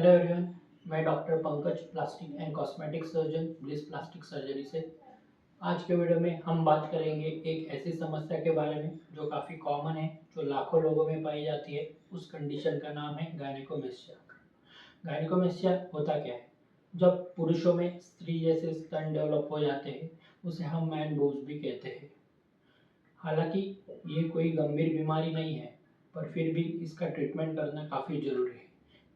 Hello everyone, मैं doctor Pankaj plastic and cosmetic surgeon bliss plastic surgery से। आज के वीडियो में हम बात करेंगे एक ऐसी समस्या के बारे में जो काफ़ी कॉमन है, जो लाखों लोगों में पाई जाती है। उस कंडीशन का नाम है गायनेकोमेस्टिया। गायनेकोमेस्टिया होता क्या है? जब पुरुषों में स्त्री जैसे स्तन डेवलप हो जाते हैं, उसे हम मैन बूब्स भी कहते हैं। हालांकि ये कोई गंभीर बीमारी नहीं है, पर फिर भी इसका ट्रीटमेंट करना काफ़ी ज़रूरी है,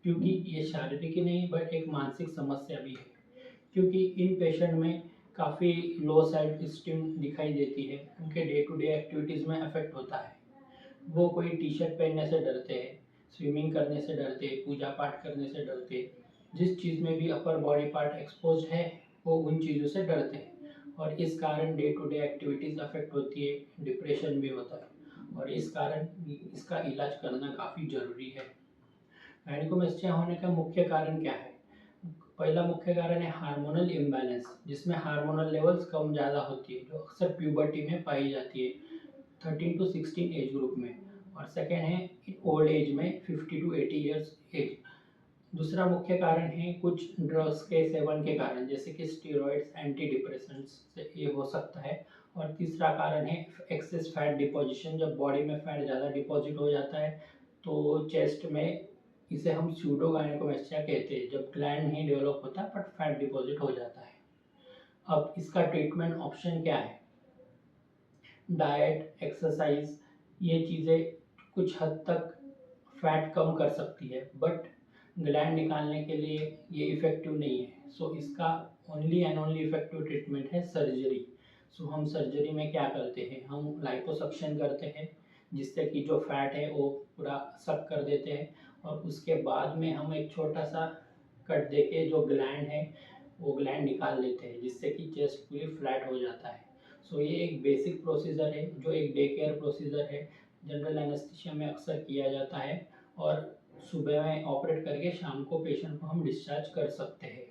क्योंकि ये शारीरिक ही नहीं बट एक मानसिक समस्या भी है। क्योंकि इन पेशेंट में काफ़ी लो सेल्फ स्टीम दिखाई देती है, उनके डे टू डे एक्टिविटीज़ में अफेक्ट होता है। वो कोई टी शर्ट पहनने से डरते हैं, स्विमिंग करने से डरते हैं, पूजा पाठ करने से डरते हैं। जिस चीज़ में भी अपर बॉडी पार्ट एक्सपोज है, वो उन चीज़ों से डरते हैं और इस कारण day to day activities affect होती है, डिप्रेशन भी होता है और इस कारण इसका इलाज करना काफ़ी ज़रूरी है। गायनेकोमेस्टिया होने का मुख्य कारण क्या है? पहला मुख्य कारण है हार्मोनल इम्बैलेंस, जिसमें हार्मोनल लेवल्स कम ज़्यादा होती है, जो अक्सर प्यूबर्टी में पाई जाती है 13 टू 16 एज ग्रुप में। और सेकेंड है ओल्ड एज में 50 टू 80 ईयर्स एज। दूसरा मुख्य कारण है कुछ ड्रग्स के सेवन के कारण, जैसे कि स्टीरॉइड्स, एंटी डिप्रेसेंट्स से ये हो सकता है। और तीसरा कारण है एक्सेस फैट डिपोजिशन। जब बॉडी में फैट ज़्यादा डिपॉजिट हो जाता है तो चेस्ट में, इसे हम स्यूडो गायनेकोमेस्टिया कहते हैं, जब ग्लैंड नहीं डेवलप होता बट फैट डिपॉजिट हो जाता है। अब इसका ट्रीटमेंट ऑप्शन क्या है? डाइट, एक्सरसाइज, ये चीज़ें कुछ हद तक फैट कम कर सकती है, बट ग्लैंड निकालने के लिए ये इफ़ेक्टिव नहीं है। सो इसका only and only effective treatment है सर्जरी। सो हम सर्जरी में क्या करते हैं? हम लाइपोसक्शन करते हैं, जिससे कि जो फैट है वो पूरा सक कर देते हैं और उसके बाद में हम एक छोटा सा कट देके जो ग्लैंड है वो ग्लैंड निकाल लेते हैं, जिससे कि चेस्ट पूरी फ्लैट हो जाता है। सो ये एक बेसिक प्रोसीजर है, जो एक डे केयर प्रोसीजर है। जनरल एनेस्थीसिया में अक्सर किया जाता है और सुबह में ऑपरेट करके शाम को पेशेंट को हम डिस्चार्ज कर सकते हैं।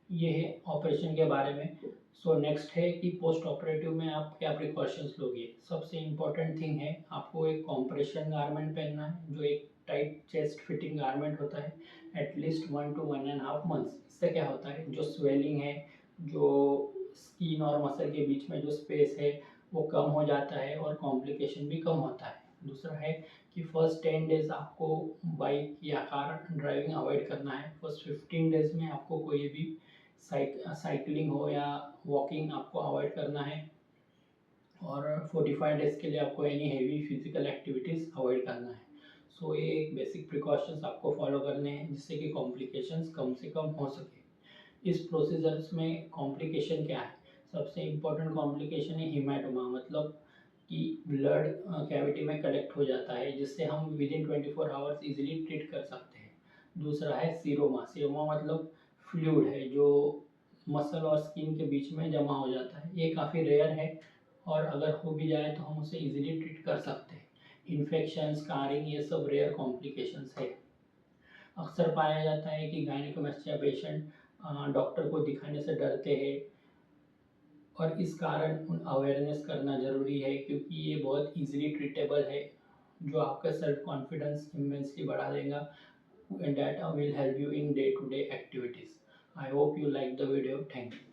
ये है ऑपरेशन के बारे में। सो नेक्स्ट है कि पोस्ट ऑपरेटिव में आप क्या प्रिकॉशंस लोगे। सबसे इम्पोर्टेंट थिंग है, आपको एक कॉम्प्रेशन गारमेंट पहनना है, जो एक टाइट चेस्ट फिटिंग गारमेंट होता है, एटलीस्ट 1 to 1.5 months। इससे क्या होता है, जो स्वेलिंग है, जो स्किन और मसल के बीच में जो स्पेस है वो कम हो जाता है और कॉम्प्लिकेशन भी कम होता है। दूसरा है कि फर्स्ट 10 डेज आपको बाइक या कार ड्राइविंग अवॉइड करना है। फर्स्ट 15 डेज में आपको कोई भी साइकिलिंग हो या वॉकिंग आपको अवॉइड करना है और 45 डेज के लिए आपको any heavy physical activities avoid करना है। सो ये एक बेसिक प्रिकॉशंस आपको फॉलो करने हैं, जिससे कि कॉम्प्लिकेशंस कम से कम हो सके। इस प्रोसीजर्स में कॉम्प्लिकेशन क्या है? सबसे इम्पोर्टेंट कॉम्प्लिकेशन है हीमेटोमा, मतलब कि ब्लड कैविटी में कलेक्ट हो जाता है, जिससे हम with in 24 hours easily treat कर सकते हैं। दूसरा है सीरोमा। सीरोमा मतलब फ्लूइड है जो मसल और स्किन के बीच में जमा हो जाता है। ये काफ़ी रेयर है और अगर हो भी जाए तो हम उसे इजीली ट्रीट कर सकते हैं। इन्फेक्शन, स्कारिंग, ये सब रेयर कॉम्प्लिकेशंस है। अक्सर पाया जाता है कि गायनेकोमेस्टिया पेशेंट डॉक्टर को दिखाने से डरते हैं और इस कारण उन अवेयरनेस करना ज़रूरी है, क्योंकि ये बहुत इजीली ट्रीटेबल है, जो आपका सेल्फ कॉन्फिडेंस इमेंसली बढ़ा देगा and that will help you in day to day activities. I hope you like the video. Thank you.